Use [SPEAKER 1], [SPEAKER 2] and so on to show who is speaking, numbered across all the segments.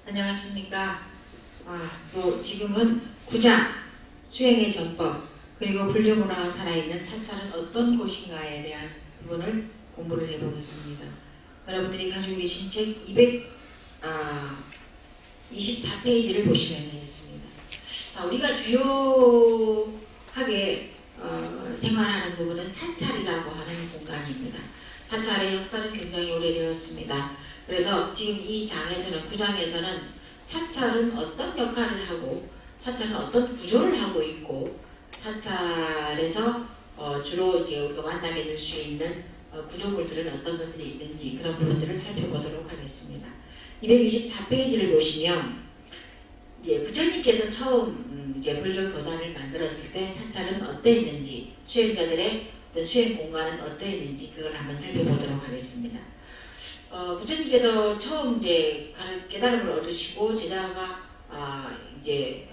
[SPEAKER 1] 안녕하십니까. 또 지금은 구장, 수행의 전법, 그리고 불교문화가 살아있는 사찰은 어떤 곳인가에 대한 부분을 공부를 해보겠습니다. 여러분들이 가지고 계신 책 224페이지를 보시면 되겠습니다. 자, 우리가 주요하게 생활하는 부분은 사찰이라고 하는 공간입니다. 사찰의 역사는 굉장히 오래되었습니다. 그래서 지금 이 장에서는, 9장에서는 사찰은 어떤 역할을 하고 사찰은 어떤 구조를 하고 있고 사찰에서 주로 이제 우리가 만나게 될 수 있는 구조물들은 어떤 것들이 있는지 그런 부분들을 살펴보도록 하겠습니다. 224페이지를 보시면 이제 부처님께서 처음 이제 불교 교단을 만들었을 때 사찰은 어땠는지, 수행자들의 어떤 수행 공간은 어땠는지 그걸 한번 살펴보도록 하겠습니다. 부처님께서 처음 이제 깨달음을 얻으시고 제자가 이제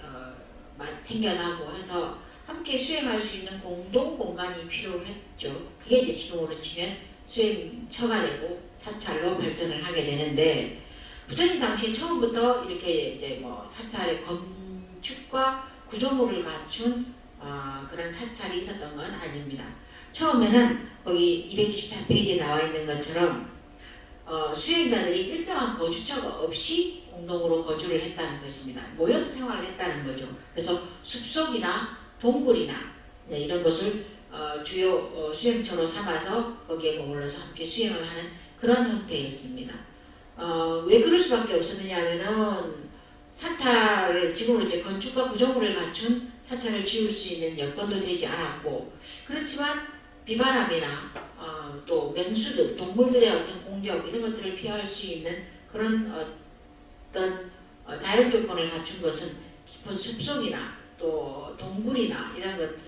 [SPEAKER 1] 생겨나고 해서 함께 수행할 수 있는 공동 공간이 필요했죠. 그게 이제 지금으로 치면 수행처가 되고 사찰로 발전을 하게 되는데, 부처님 당시에 처음부터 이렇게 이제 사찰의 건축과 구조물을 갖춘 그런 사찰이 있었던 건 아닙니다. 처음에는 거기 224페이지에 나와 있는 것처럼 수행자들이 일정한 거주처가 없이 공동으로 거주를 했다는 것입니다. 모여서 생활을 했다는 거죠. 그래서 숲속이나 동굴이나 이런 것을 주요 수행처로 삼아서 거기에 머물러서 함께 수행을 하는 그런 형태였습니다. 왜 그럴 수밖에 없었느냐 하면은 사찰을 지금으로 이제 건축과 구조물을 갖춘 사찰을 지을 수 있는 여건도 되지 않았고, 그렇지만 비바람이나 또 맹수들, 동물들의 어떤 공격 이런 것들을 피할 수 있는 그런 어떤 자연 조건을 갖춘 것은 깊은 숲속이나 또 동굴이나 이런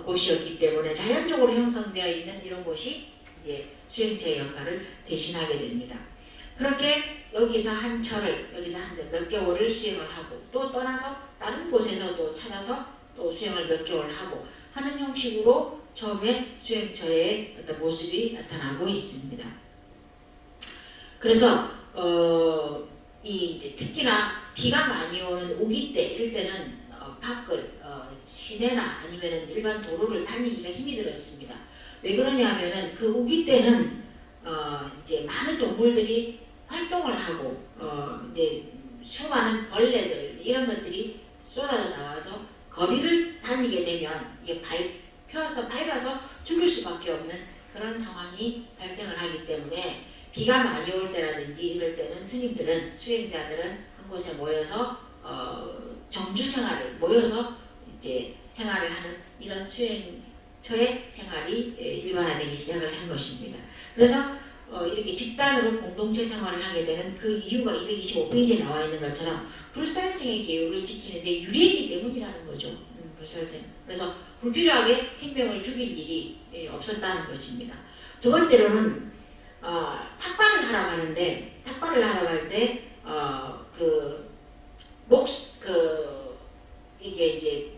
[SPEAKER 1] 곳이었기 때문에 자연적으로 형성되어 있는 이런 곳이 이제 수행체의 역할을 대신하게 됩니다. 그렇게 여기서 한 철을, 여기서 몇 개월을 수행을 하고 또 떠나서 다른 곳에서도 찾아서 또 수행을 몇 개월 하고 하는 형식으로 처음에 수행처의 어떤 모습이 나타나고 있습니다. 그래서 특히나 비가 많이 오는 우기 때, 이럴 때는 밖을 시내나 아니면 일반 도로를 다니기가 힘이 들었습니다. 왜 그러냐면은 그 우기 때는 이제 많은 동물들이 활동을 하고 이제 수많은 벌레들 이런 것들이 쏟아져 나와서 거리를 다니게 되면 이게 밟아서 죽을 수밖에 없는 그런 상황이 발생을 하기 때문에 비가 많이 올 때라든지 이럴 때는 스님들은, 수행자들은 한 곳에 모여서 정주 생활을 모여서 이제 생활을 하는 이런 수행처의 생활이 일반화되기 시작을 한 것입니다. 그래서 이렇게 집단으로 공동체 생활을 하게 되는 그 이유가 225페이지에 나와 있는 것처럼 불살생의 계율을 지키는데 유리했기 때문이라는 거죠. 불살생. 그래서 불필요하게 생명을 죽일 일이 없었다는 것입니다. 두 번째로는 탁발을 하러 가는데, 탁발을 하러 갈 때 이게 이제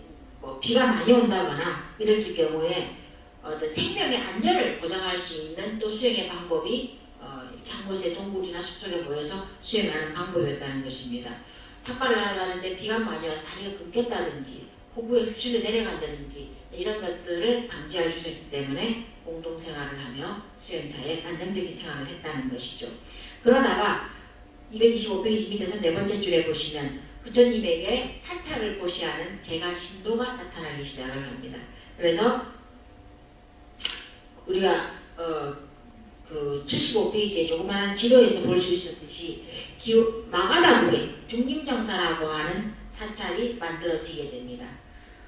[SPEAKER 1] 비가 많이 온다거나 이랬을 경우에 어떤 생명의 안전을 보장할 수 있는 또 수행의 방법이 이렇게 한 곳에 동굴이나 숲속에 모여서 수행하는 방법이었다는 것입니다. 탁발을 하러 가는데 비가 많이 와서 다리가 끊겼다든지 호구에 휩쓸려 내려간다든지 이런 것들을 방지할 수 있었기 때문에 공동생활을 하며 수행자의 안정적인 생활을 했다는 것이죠. 그러다가 225페이지 밑에서 네 번째 줄에 보시면 부처님에게 사찰을 고시하는 제가 신도가 나타나기 시작을 합니다. 그래서 우리가 그 75페이지에 조그마한 지도에서 볼 수 있었듯이 마가다국에 중림정사라고 하는 사찰이 만들어지게 됩니다.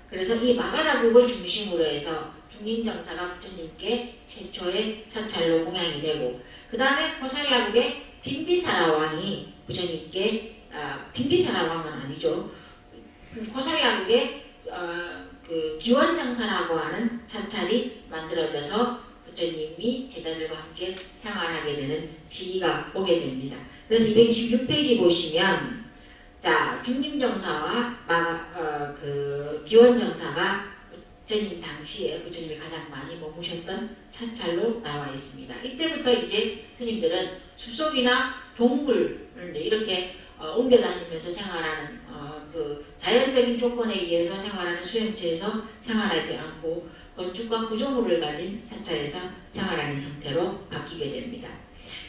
[SPEAKER 1] 그래서 이 마가다국을 중심으로 해서 중림정사가 부처님께 최초의 사찰로 공양이 되고, 그 다음에 고살라국의 빈비사라 왕이 부처님께 빈비사라 왕은 아니죠. 고살라국의 그 기원정사라고 하는 사찰이 만들어져서 부처님이 제자들과 함께 생활하게 되는 시기가 오게 됩니다. 그래서 226페이지 보시면 자, 중림정사와 그 기원정사가 부처님 당시에 부처님이 가장 많이 머무셨던 사찰로 나와 있습니다. 이때부터 이제 스님들은 숲속이나 동물을 이렇게 옮겨 다니면서 생활하는 그 자연적인 조건에 의해서 생활하는 수용체에서 생활하지 않고 건축과 구조물을 가진 사찰에서 생활하는 형태로 바뀌게 됩니다.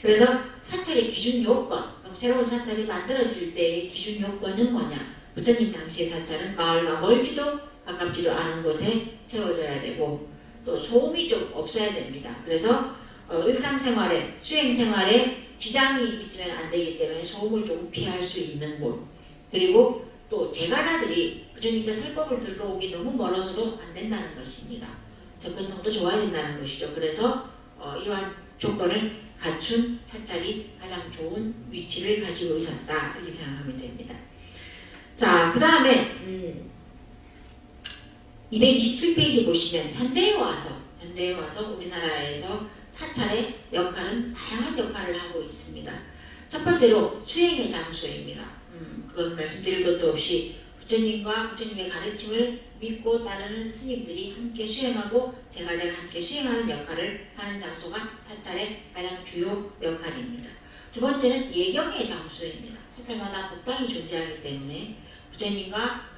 [SPEAKER 1] 그래서 사찰의 기준 요건, 그럼 새로운 사찰이 만들어질 때의 기준 요건은 뭐냐? 부처님 당시의 사찰은 마을과 멀지도 가깝지도 않은 곳에 세워져야 되고 또 소음이 좀 없어야 됩니다. 그래서 일상생활에 수행생활에 지장이 있으면 안 되기 때문에 소음을 조금 피할 수 있는 곳, 그리고 또 제가자들이 부처님께 설법을 들어오기 너무 멀어서도 안 된다는 것입니다. 접근성도 좋아야 된다는 것이죠. 그래서 이러한 조건을 갖춘 사찰이 가장 좋은 위치를 가지고 있었다, 이렇게 생각하면 됩니다. 자, 그 다음에 227페이지 보시면 현대에 와서 우리나라에서 사찰의 역할은 다양한 역할을 하고 있습니다. 첫 번째로 수행의 장소입니다. 그건 말씀드릴 것도 없이 부처님과 부처님의 가르침을 믿고 따르는 스님들이 함께 수행하고 제가제가 함께 수행하는 역할을 하는 장소가 사찰의 가장 주요 역할입니다. 두 번째는 예경의 장소입니다. 사찰마다 법당이 존재하기 때문에 부처님과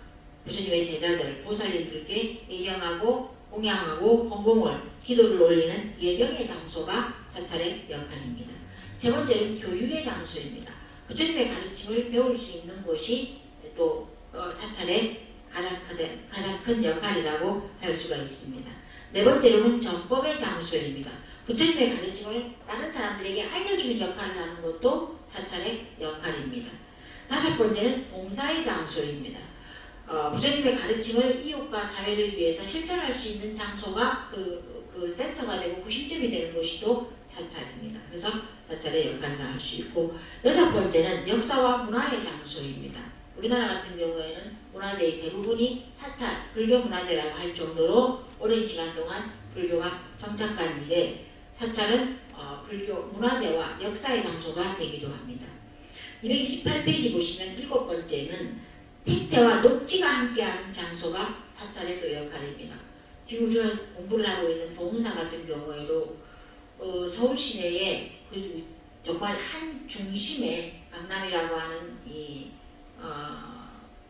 [SPEAKER 1] 부처님의 제자들, 보살님들께 예경하고 공양하고 헌공을, 기도를 올리는 예경의 장소가 사찰의 역할입니다. 세 번째는 교육의 장소입니다. 부처님의 가르침을 배울 수 있는 곳이 또 사찰의 가장 큰 역할이라고 할 수가 있습니다. 네 번째로는 전법의 장소입니다. 부처님의 가르침을 다른 사람들에게 알려주는 역할을 하는 것도 사찰의 역할입니다. 다섯 번째는 봉사의 장소입니다. 부처님의 가르침을 이웃과 사회를 위해서 실천할 수 있는 장소가 그 센터가 되고 구심점이 되는 것이 또 사찰입니다. 그래서 사찰의 역할을 할 수 있고, 여섯 번째는 역사와 문화의 장소입니다. 우리나라 같은 경우에는 문화재의 대부분이 사찰, 불교 문화재라고 할 정도로 오랜 시간 동안 불교가 정착한 일에 사찰은 불교 문화재와 역사의 장소가 되기도 합니다. 228페이지 보시면 일곱 번째는 생태와 녹지가 함께하는 장소가 사찰의 또 역할입니다. 지금 우리가 공부를 하고 있는 봉은사 같은 경우에도 서울 시내에 정말 한 중심에 강남이라고 하는 이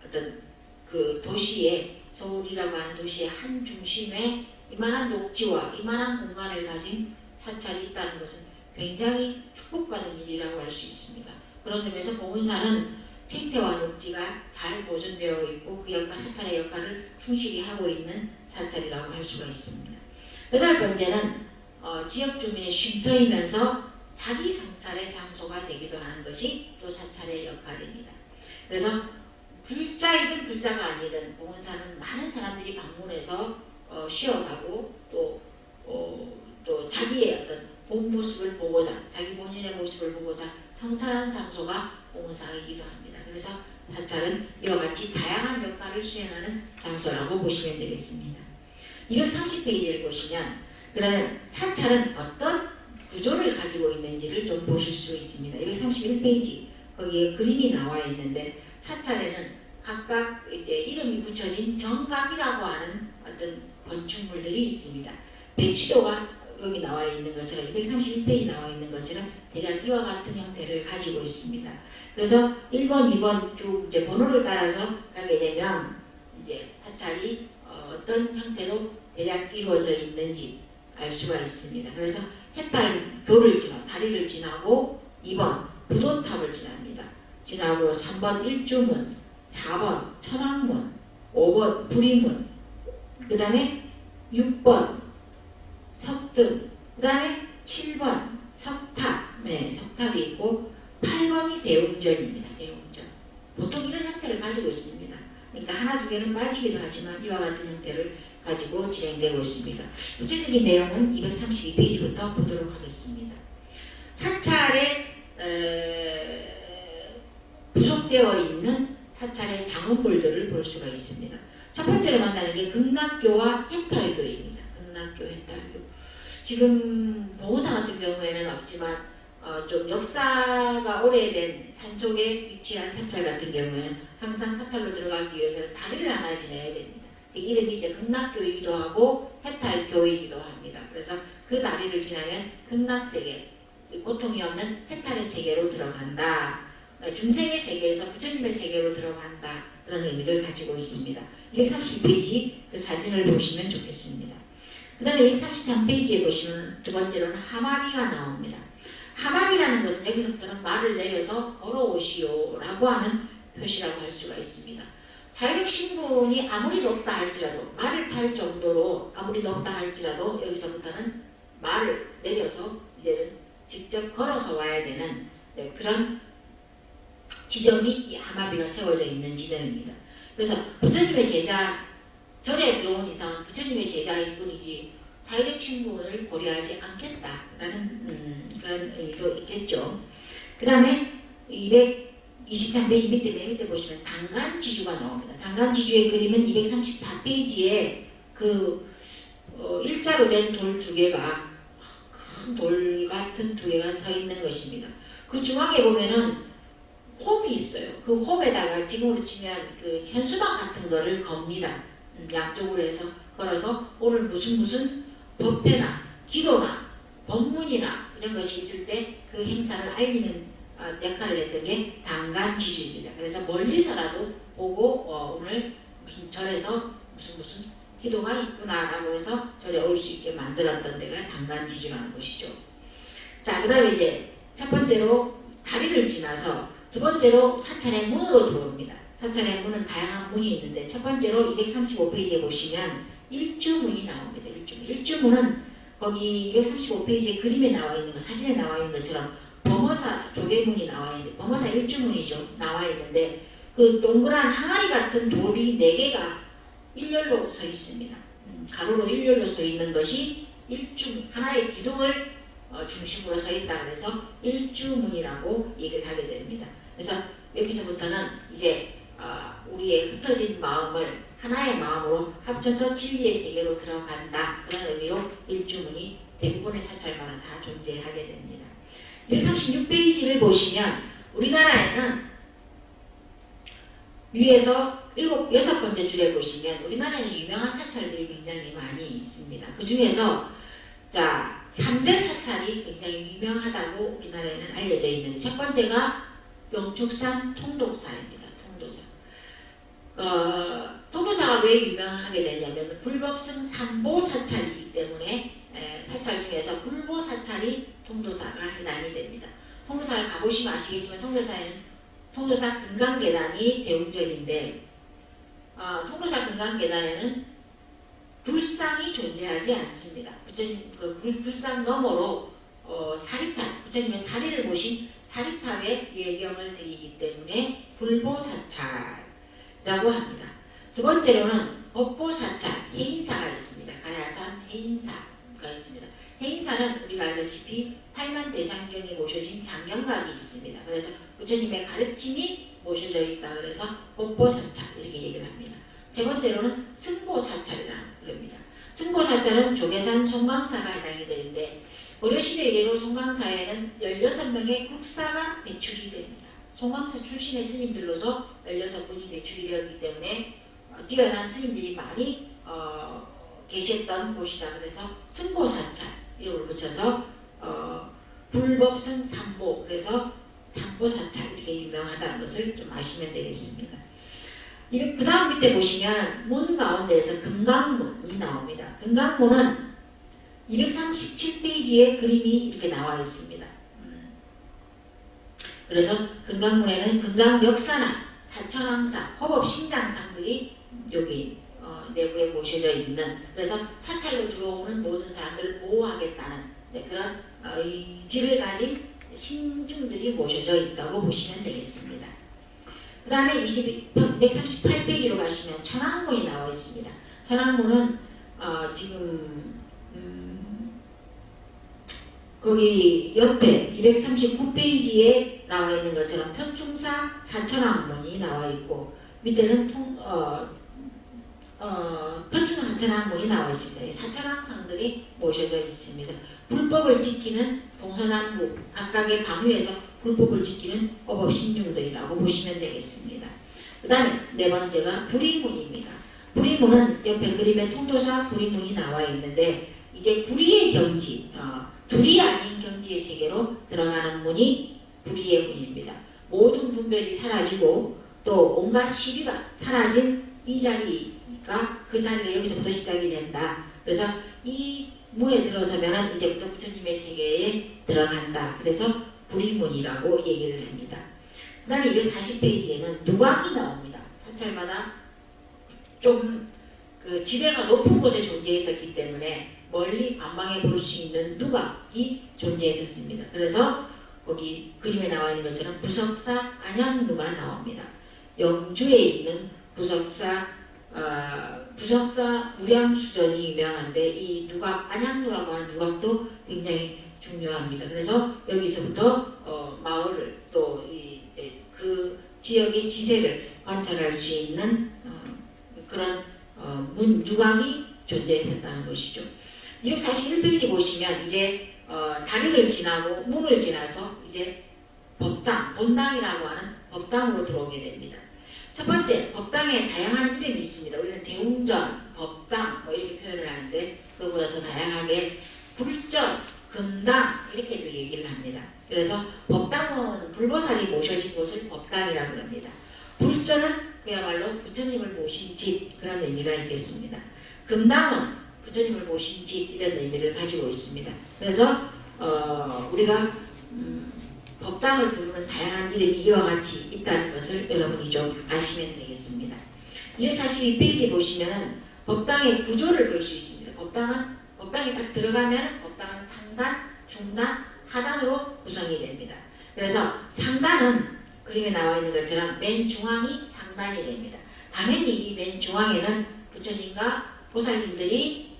[SPEAKER 1] 어떤 그 도시에, 서울이라고 하는 도시의 한 중심에 이만한 녹지와 이만한 공간을 가진 사찰이 있다는 것은 굉장히 축복받은 일이라고 할 수 있습니다. 그런 점에서 봉은사는 생태와 녹지가 잘 보존되어 있고 그 역할, 사찰의 역할을 충실히 하고 있는 사찰이라고 할 수가 있습니다. 여덟 번째는 지역 주민의 쉼터이면서 자기 성찰의 장소가 되기도 하는 것이 또 사찰의 역할입니다. 그래서 불자이든 불자가 아니든 봉은사는 많은 사람들이 방문해서 쉬어가고 또 자기의 어떤 본 모습을 보고자, 자기 본인의 모습을 보고자 성찰하는 장소가 봉은사이기도 합니다. 그래서 사찰은 이와 같이 다양한 역할을 수행하는 장소라고 보시면 되겠습니다. 230페이지를 보시면 그러면 사찰은 어떤 구조를 가지고 있는지를 좀 보실 수 있습니다. 231페이지 거기에 그림이 나와 있는데 사찰에는 각각 이제 이름이 붙여진 정각이라고 하는 어떤 건축물들이 있습니다. 배치도가 여기 나와 있는 것처럼 231페이지 나와 있는 것처럼 대략 이와 같은 형태를 가지고 있습니다. 그래서 1번, 2번 쭉 이제 번호를 따라서 가게 되면 이제 사찰이 어떤 형태로 대략 이루어져 있는지 알 수가 있습니다. 그래서 해탈교를 지나 다리를 지나고 2번 부도탑을 지납니다. 지나고 3번 일주문, 4번 천왕문, 5번 불이문, 그 다음에 6번 석등, 그 다음에 7번 석탑, 네, 석탑이 있고 8번이 대웅전입니다. 대웅전. 보통 이런 형태를 가지고 있습니다. 그러니까 하나 두 개는 빠지기도 하지만 이와 같은 형태를 가지고 진행되고 있습니다. 구체적인 내용은 232페이지부터 보도록 하겠습니다. 사찰에 부속되어 있는 사찰의 장엄물들을 볼 수가 있습니다. 첫 번째로 만나는 게 극락교와 해탈교입니다. 극락교, 해탈교. 지금 봉은사 같은 경우에는 없지만 좀 역사가 오래된 산속에 위치한 사찰 같은 경우에는 항상 사찰로 들어가기 위해서는 다리를 하나 지나야 됩니다. 그 이름이 이제 극락교이기도 하고 해탈교이기도 합니다. 그래서 그 다리를 지나면 극락세계, 고통이 없는 해탈의 세계로 들어간다. 중생의 세계에서 부처님의 세계로 들어간다. 그런 의미를 가지고 있습니다. 230페이지 그 사진을 보시면 좋겠습니다. 그 다음에 233페이지에 보시면 두 번째로는 하마비가 나옵니다. 하마비라는 것은 여기서부터는 말을 내려서 걸어오시오 라고 하는 표시라고 할 수가 있습니다. 자유적 신분이 아무리 높다 할지라도 말을 탈 정도로 아무리 높다 할지라도 여기서부터는 말을 내려서 이제는 직접 걸어서 와야 되는 그런 지점이 이 하마비가 세워져 있는 지점입니다. 그래서 부처님의 제자 절에 들어온 이상은 부처님의 제자일 뿐이지 사회적 신분을 고려하지 않겠다라는 그런 의미도 있겠죠. 그 다음에 223페이지 밑에 맨 밑에 보시면 단간지주가 나옵니다. 단간지주의 그림은 234페이지에 그 일자로 된 돌 두 개가 큰 돌 같은 두 개가 서 있는 것입니다. 그 중앙에 보면은 홈이 있어요. 그 홈에다가 지금으로 치면 그 현수막 같은 거를 겁니다. 양쪽으로 해서 걸어서 오늘 무슨 법회나 기도나 법문이나 이런 것이 있을 때 그 행사를 알리는 역할을 했던 게 단간지주입니다. 그래서 멀리서라도 보고 오늘 무슨 절에서 무슨 기도가 있구나라고 해서 절에 올 수 있게 만들었던 데가 단간지주라는 것이죠. 자, 그 다음에 이제 첫 번째로 다리를 지나서 두 번째로 사찰의 문으로 들어옵니다. 사찰의 문은 다양한 문이 있는데 첫 번째로 235페이지에 보시면 일주문이 나옵니다. 일주문은 거기 235페이지에 그림에 나와 있는 거, 사진에 나와 있는 것처럼 범어사 조개문이 나와 있는데 범어사 일주문이죠. 나와 있는데 그 동그란 항아리 같은 돌이 4개가 일렬로 서 있습니다. 가로로 일렬로 서 있는 것이 일주문, 하나의 기둥을 중심으로 서 있다 그래서 일주문이라고 얘기를 하게 됩니다. 그래서 여기서부터는 이제 우리의 흩어진 마음을 하나의 마음으로 합쳐서 진리의 세계로 들어간다. 그런 의미로 일주문이 대부분의 사찰마다 다 존재하게 됩니다. 236페이지를 보시면 우리나라에는 위에서 6번째 줄에 보시면 우리나라에는 유명한 사찰들이 굉장히 많이 있습니다. 그 중에서 자, 3대 사찰이 굉장히 유명하다고 우리나라에는 알려져 있는데 첫 번째가 영축산 통독사입니다. 통도사가 왜 유명하게 되냐면 불법성 삼보 사찰이기 때문에 사찰 중에서 불보 사찰이 통도사가 해당이 됩니다. 통도사를 가보시면 아시겠지만 통도사 금강계단이 대웅전인데 통도사 금강계단에는 불상이 존재하지 않습니다. 부처님 그 불상 너머로 사리탑, 부처님의 사리를 모신 사리탑에 예경을 드리기 때문에 불보사찰이라고 합니다. 두 번째로는 법보사찰, 해인사가 있습니다. 가야산 해인사가 있습니다. 해인사는 우리가 알다시피 8만 대장경이 모셔진 장경각이 있습니다. 그래서 부처님의 가르침이 모셔져 있다 그래서 법보사찰 이렇게 얘기를 합니다. 세 번째로는 승보사찰이라는 겁니다. 승보사찰은 조계산 송광사가 해당이 되는데 고려시대 이래로 송광사에는 16명의 국사가 배출이 됩니다. 송광사 출신의 스님들로서 16분이 배출이 되었기 때문에 뛰어난 스님들이 많이 계셨던 곳이다. 그래서 승보사찰 이름을 붙여서 불법승 삼보 그래서 삼보사찰 이렇게 유명하다는 것을 좀 아시면 되겠습니다. 그 다음 밑에 보시면 문 가운데에서 금강문이 나옵니다. 금강문은 237페이지에 그림이 이렇게 나와 있습니다. 그래서 금강문에는 금강역사나 사천왕사, 허법신장상들이 여기 내부에 모셔져 있는 그래서 사찰로 들어오는 모든 사람들을 보호하겠다는 그런 의지를 가진 신중들이 모셔져 있다고 보시면 되겠습니다. 그 다음에 238페이지로 가시면 천왕문이 나와 있습니다. 천왕문은 지금 거기 옆에 239페이지에 나와 있는 것처럼 편충사 사천왕문이 나와 있고 밑에는 편충사 사천왕문이 나와 있습니다. 사천왕상들이 모셔져 있습니다. 불법을 지키는 동서남북 각각의 방위에서 불법을 지키는 허법신중들이라고 보시면 되겠습니다. 그 다음에 네 번째가 불의문입니다. 불의문은 옆에 그림에 통도사 불의문이 나와 있는데 이제 불의의 경지 둘이 아닌 반경지의 세계로 들어가는 문이 불의의 문입니다. 모든 분별이 사라지고 또 온갖 시비가 사라진 이 자리가 그 자리가 여기서부터 시작이 된다. 그래서 이 문에 들어서면 이제부터 부처님의 세계에 들어간다. 그래서 불의문이라고 얘기를 합니다. 그 다음에 240페이지에는 누각이 나옵니다. 사찰마다 좀 그 지대가 높은 곳에 존재했었기 때문에 멀리 관망해 볼 수 있는 누각이 존재했었습니다. 그래서 거기 그림에 나와 있는 것처럼 부석사 안양루가 나옵니다. 영주에 있는 부석사 무량수전이 유명한데 이 누각 안양루라고 하는 누각도 굉장히 중요합니다. 그래서 여기서부터 마을을 또 그 지역의 지세를 관찰할 수 있는 그런 누각이 존재했었다는 것이죠. 241페이지 보시면 이제 다리를 지나고 문을 지나서 이제 법당, 본당이라고 하는 법당으로 들어오게 됩니다. 첫 번째, 법당에 다양한 이름이 있습니다. 우리는 대웅전, 법당 뭐 이렇게 표현을 하는데 그거보다 더 다양하게 불전, 금당 이렇게도 얘기를 합니다. 그래서 법당은 불보살이 모셔진 곳을 법당이라고 합니다. 불전은 그야말로 부처님을 모신 집 그런 의미가 있겠습니다. 금당은 부처님을 모신 집 이런 의미를 가지고 있습니다. 그래서 우리가 법당을 부르는 다양한 이름이 이와 같이 있다는 것을 여러분이 좀 아시면 되겠습니다. 242페이지 보시면은 법당의 구조를 볼 수 있습니다. 법당에 딱 들어가면 법당은 상단, 중단, 하단으로 구성이 됩니다. 그래서 상단은 그림에 나와 있는 것처럼 맨 중앙이 상단이 됩니다. 당연히 이 맨 중앙에는 부처님과 보살님들이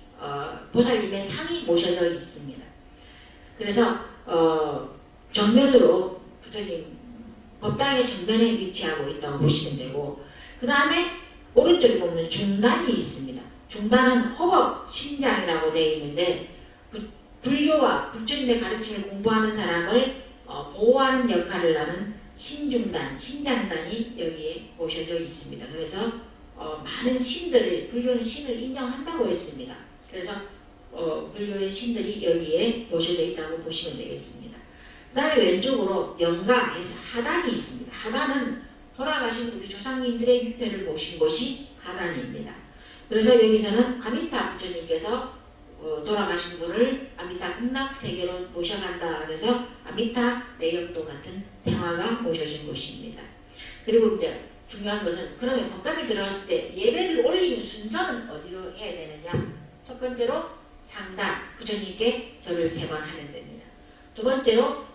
[SPEAKER 1] 보살님의 상이 모셔져 있습니다. 그래서 정면으로 부처님 법당의 정면에 위치하고 있다고 보시면 되고 그 다음에 오른쪽에 보면 중단이 있습니다. 중단은 호법 신장이라고 되어 있는데 불교와 부처님의 가르침을 공부하는 사람을 보호하는 역할을 하는 신중단, 신장단이 여기에 모셔져 있습니다. 그래서 많은 신들을 불교는 신을 인정한다고 했습니다. 그래서 불교의 신들이 여기에 모셔져 있다고 보시면 되겠습니다. 그 다음에 왼쪽으로 영가에서 하단이 있습니다. 하단은 돌아가신 우리 조상님들의 유패를 모신 곳이 하단입니다. 그래서 여기서는 아미타 부처님께서 돌아가신 분을 아미타 극락세계로 모셔간다. 그래서 아미타 내역도 같은 태화가 모셔진 곳입니다. 그리고 이제 중요한 것은 그러면 법당에 들어갔을 때 예배를 올리는 순서는 어디로 해야 되느냐? 첫 번째로 상단 부처님께 절을 3번 하면 됩니다. 두 번째로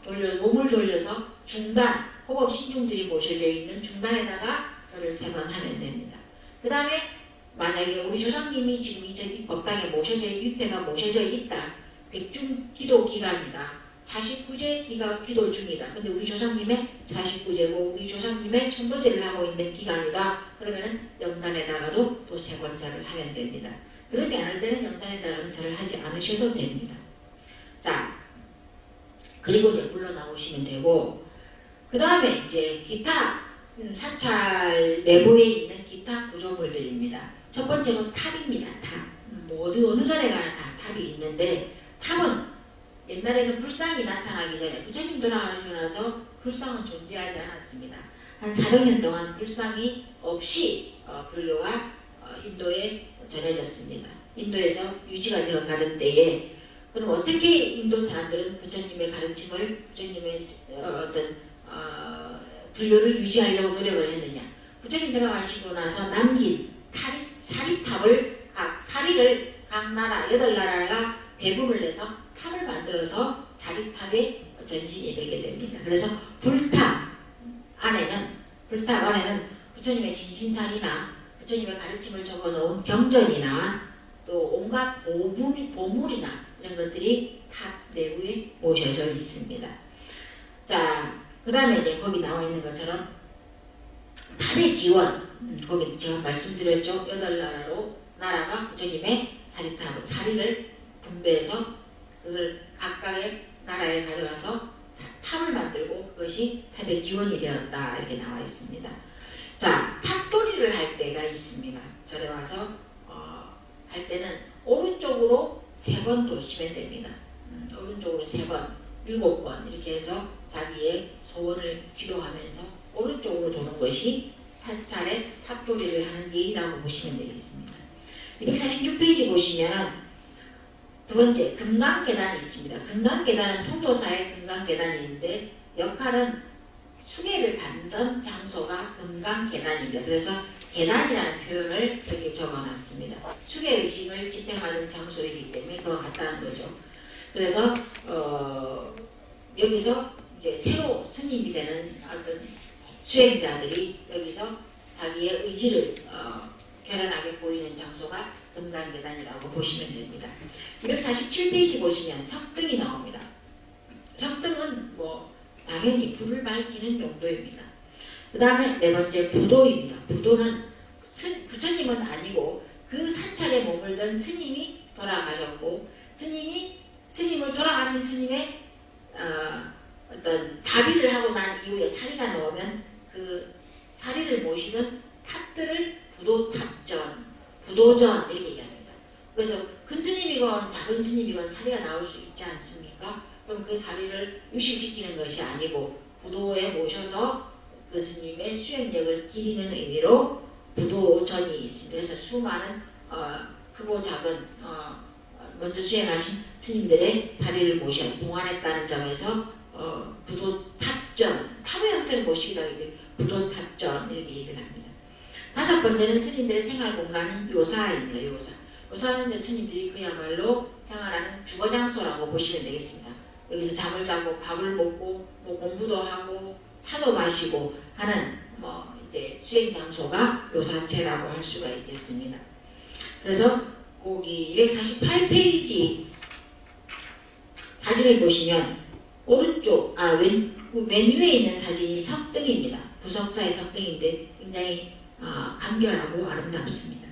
[SPEAKER 1] 몸을 돌려서 중단 호법 신중들이 모셔져 있는 중단에다가 절을 3번 하면 됩니다. 그 다음에 만약에 우리 조상님이 지금 이 법당에 유패가 모셔져 있다. 백중 기도 기간이다. 49제 기도 중이다. 근데 우리 조상님의 49제고 우리 조상님의 천도제를 하고 있는 기간이다. 그러면은 영단에다가도 또 3번 절을 하면 됩니다. 그러지 않을 때는 영단에다가는 절을 하지 않으셔도 됩니다. 자, 그리고 이제 물러나오시면 되고 그 다음에 이제 기타 사찰 내부에 있는 기타 구조물들입니다. 첫 번째로 탑입니다. 탑. 어느 절에 가나 다 탑이 있는데 탑은 옛날에는 불상이 나타나기 전에 부처님 돌아가시고 나서 불상은 존재하지 않았습니다. 한 400년 동안 불상이 없이 불교가 인도에 전해졌습니다. 인도에서 유지가 되어 가던 때에 그럼 어떻게 인도 사람들은 부처님의 가르침을 부처님의 불교를 유지하려고 노력을 했느냐? 부처님 돌아가시고 나서 남긴 사리탑을 사리를 각 나라 8나라가 배분을 해서 탑을 만들어서 사리탑에 전신이 되게 됩니다. 그래서 불탑 안에는 부처님의 진신살이나 부처님의 가르침을 적어놓은 경전이나 또 온갖 보물이나 이런 것들이 탑 내부에 모셔져 있습니다. 자, 그 다음에 이제 거기 나와 있는 것처럼 탑의 기원, 거기 제가 말씀드렸죠. 8나라가 부처님의 사리를 분배해서 그걸 각각의 나라에 가져가서 탑을 만들고 그것이 탑의 기원이 되었다. 이렇게 나와 있습니다. 자, 탑돌이를 할 때가 있습니다. 절에 와서 할 때는 오른쪽으로 3번 도시면 됩니다. 오른쪽으로 3번 7번 이렇게 해서 자기의 소원을 기도하면서 오른쪽으로 도는 것이 사찰의 탑도리를 하는 예의라고 보시면 되겠습니다. 246페이지 보시면은 두 번째 금강계단이 있습니다. 금강계단은 통도사의 금강계단인데 역할은 수계를 받던 장소가 금강계단입니다. 그래서 계단이라는 표현을 여기 적어놨습니다. 수계의식을 집행하는 장소이기 때문에 그거 같다는 거죠. 그래서 여기서 이제 새로 스님이 되는 어떤 수행자들이 여기서 자기의 의지를 결연하게 보이는 장소가 금강계단이라고 보시면 됩니다. 247페이지 보시면 석등이 나옵니다. 석등은 뭐 당연히 불을 밝히는 용도입니다. 그 다음에 네 번째 부도입니다. 부도는 부처님은 아니고 그 사찰에 머물던 스님이 돌아가셨고 스님을 돌아가신 스님의 어떤 다비를 하고 난 이후에 사리가 나오면 그 사리를 모시는 탑들을 부도전 이렇게 얘기합니다. 그래서 큰 스님이건 작은 스님이건 사리가 나올 수 있지 않습니까? 그럼 그 사리를 유실시키는 것이 아니고 부도에 모셔서 그 스님의 수행력을 기리는 의미로 부도전이 있습니다. 그래서 수많은 크고 작은 먼저 수행하신 스님들의 사리를 모셔 봉안했다는 점에서 부도탑전, 탑의 형태를 모시기도 하기 때문에 부도탑전 이렇게 얘기를 합니다. 다섯 번째는 스님들의 생활 공간인 요사입니다. 요사는 이제 스님들이 그야말로 생활하는 주거장소라고 보시면 되겠습니다. 여기서 잠을 자고 밥을 먹고 뭐 공부도 하고 차도 마시고 하는 뭐 이제 수행 장소가 요사체라고 할 수가 있겠습니다. 그래서 거기 248페이지 사진을 보시면 오른쪽 맨 위에 있는 사진이 석등입니다. 부석사의 석등인데 굉장히 간결하고 아름답습니다.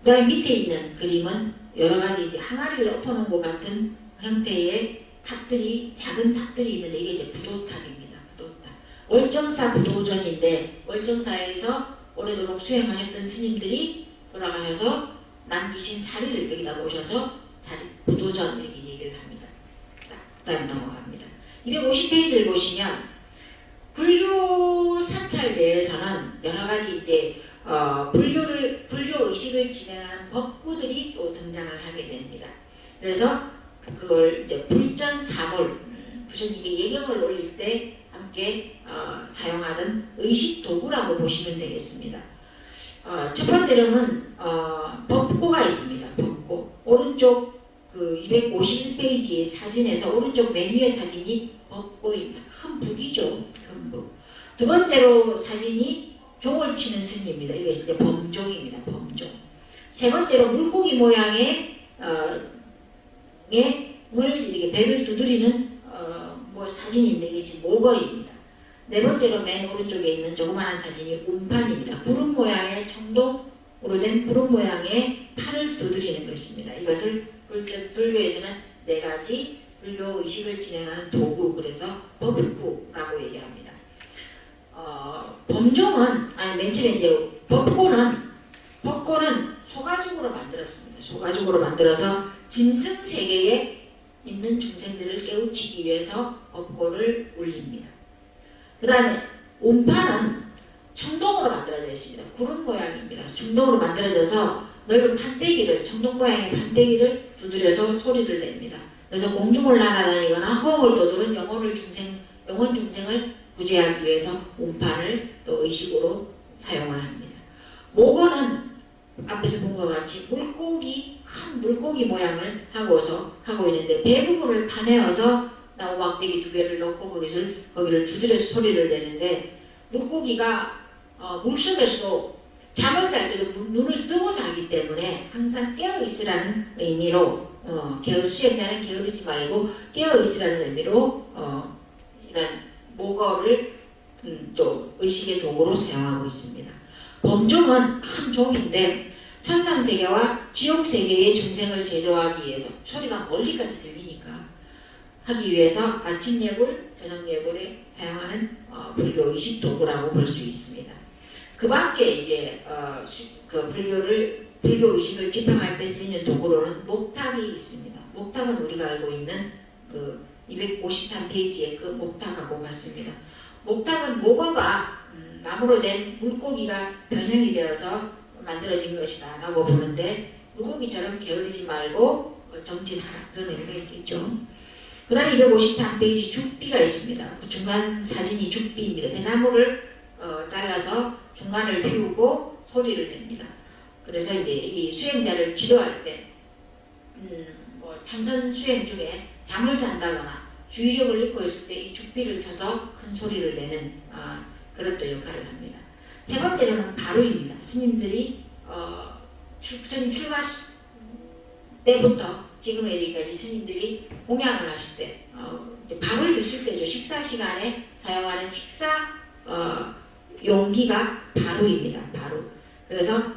[SPEAKER 1] 그 다음에 밑에 있는 그림은 여러가지 이제 항아리를 엎어놓은 것 같은 형태의 탑들이 작은 탑들이 있는데 이게 이제 부도탑입니다. 부도탑. 월정사 부도전인데 월정사에서 오래도록 수행하셨던 스님들이 돌아가셔서 남기신 사리를 여기다 모셔서 부도전 이렇게 얘기를 합니다. 자, 그 다음 넘어갑니다. 250페이지를 보시면 불교 사찰 내에서는 여러가지 이제 불교 의식을 진행하는 법구들이 또 등장을 하게 됩니다. 그래서 그걸 이제 불전사물, 부처님께 예경을 올릴 때 함께 사용하던 의식 도구라고 보시면 되겠습니다. 첫 번째로는 법고가 있습니다. 법고. 오른쪽 그 251페이지 사진에서 오른쪽 맨 위에 사진이 법고입니다. 큰 북이죠. 큰 북. 두 번째로 사진이 종을 치는 스님입니다. 이게 이제 범종입니다. 범종. 세 번째로 물고기 모양의 물 이렇게 배를 두드리는 뭐 사진인데 이게 지금 모거입니다. 네 번째로 맨 오른쪽에 있는 조그마한 사진이 운판입니다. 구름 모양의 청동으로 된 구름 모양의 판을 두드리는 것입니다. 이것을 불교에서는 네 가지 불교 의식을 진행하는 도구, 그래서 법구라고 얘기합니다. 범종은 맨 처음에 이제 법고는 소가죽으로 만들었습니다. 소가죽으로 만들어서 짐승 세계에 있는 중생들을 깨우치기 위해서 법고를 울립니다. 그 다음에 운판은 청동으로 만들어져 있습니다. 구름 모양입니다. 청동으로 만들어져서 넓은 판때기를, 청동 모양의 판때기를 두드려서 소리를 냅니다. 그래서 공중을 날아다니거나 허공을 떠도는 영혼 중생을 구제하기 위해서 운판을 또 의식으로 사용을 합니다. 모거는 앞에서 본 것 같이 큰 물고기 모양을 하고 있는데 배 부분을 파내어서 나무막대기 2개를 넣고 거기를 두드려서 소리를 내는데 물고기가 물속에서도 잠을 잘 때도 눈을 뜨고 자기 때문에 항상 깨어 있으라는 의미로 수행자는 게으르지 말고 깨어 있으라는 의미로 이런 모거를 또 의식의 도구로 사용하고 있습니다. 범종은 큰 종인데 천상세계와 지옥세계의 중생을 제도하기 위해서 소리가 멀리까지 들리니까 하기 위해서 아침 예불, 저녁 예불에 사용하는 불교 의식 도구라고 볼 수 있습니다. 그 밖에 이제 불교 의식을 집행할 때 쓰이는 도구로는 목탁이 있습니다. 목탁은 우리가 알고 있는 그 253페이지에 그 목탁하고 같습니다. 목탁은 목어가 나무로 된 물고기가 변형이 되어서 만들어진 것이다 라고 보는데, 물고기처럼 게으르지 말고 정진하라, 그런 의미가 있겠죠. 그 다음에 253페이지 죽비가 있습니다. 그 중간 사진이 죽비입니다. 대나무를 잘라서 중간을 비우고 소리를 냅니다. 그래서 이제 이 수행자를 지도할 때 뭐 참선 수행 중에 잠을 잔다거나 주의력을 잃고 있을 때 이 죽비를 쳐서 큰 소리를 내는 그런 또 역할을 합니다. 세 번째로는 바루입니다. 스님들이 부처님 출가 때부터 지금에 이르기까지 스님들이 공양을 하실 때 이제 밥을 드실 때죠. 식사 시간에 사용하는 식사 용기가 바루입니다. 바루. 그래서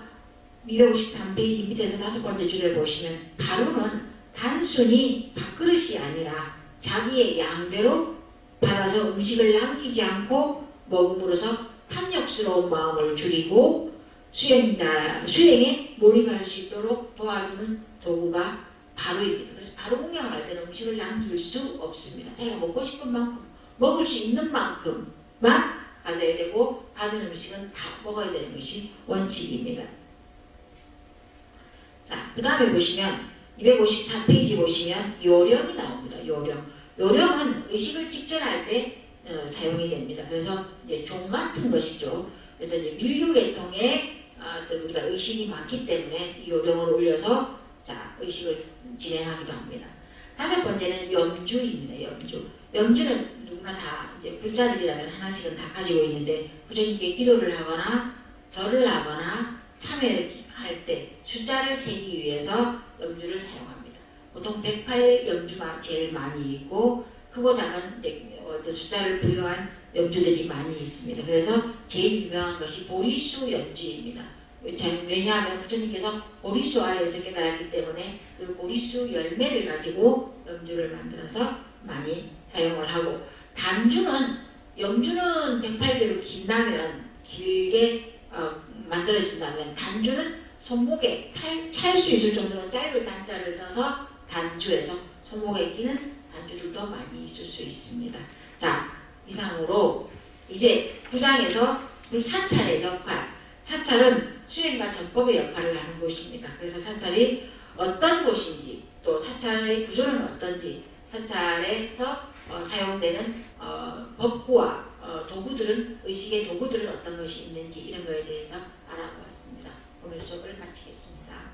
[SPEAKER 1] 253페이지 밑에서 5번째 줄에 보시면, 바루는 단순히 밥그릇이 아니라 자기의 양대로 받아서 음식을 남기지 않고 먹음으로써 탐욕스러운 마음을 줄이고 수행에 몰입할 수 있도록 도와주는 도구가 바루입니다. 그래서 바루 공양을 할 때는 음식을 남길 수 없습니다. 자기가 먹고 싶은 만큼, 먹을 수 있는 만큼만 가져야 되고, 받은 음식은 다 먹어야 되는 것이 원칙입니다. 자, 그 다음에 보시면 254페이지 보시면 요령이 나옵니다. 요령은 의식을 집전할 때 사용이 됩니다. 그래서 이제 종 같은 것이죠. 그래서 이제 밀류계통에 우리가 의식이 많기 때문에 이 요령을 올려서 자, 의식을 진행하기도 합니다. 5번째는 염주입니다. 염주는 누구나 다 이제 불자들이라면 하나씩은 다 가지고 있는데, 부처님께 기도를 하거나 절을 하거나 참회를 할 때 숫자를 세기 위해서 염주를 사용합니다. 보통 108 염주가 제일 많이 있고, 크고 작은 어떤 숫자를 부여한 염주들이 많이 있습니다. 그래서 제일 유명한 것이 보리수 염주입니다. 왜냐하면 부처님께서 보리수 아래에서 깨달았기 때문에 그 보리수 열매를 가지고 염주를 만들어서 많이 사용을 하고, 염주는 108개로 긴다면, 길게 만들어진다면, 단주는 손목에 찰 수 있을 정도로 짧은 단자를 써서 단주에서 손목에 끼는 단주들도 많이 있을 수 있습니다. 자, 이상으로 이제 9장에서 사찰의 역할, 사찰은 수행과 전법의 역할을 하는 곳입니다. 그래서 사찰이 어떤 곳인지, 또 사찰의 구조는 어떤지, 사찰에서 사용되는 법구와 의식의 도구들은 어떤 것이 있는지, 이런 것에 대해서 알아보았습니다. 오늘 수업을 마치겠습니다.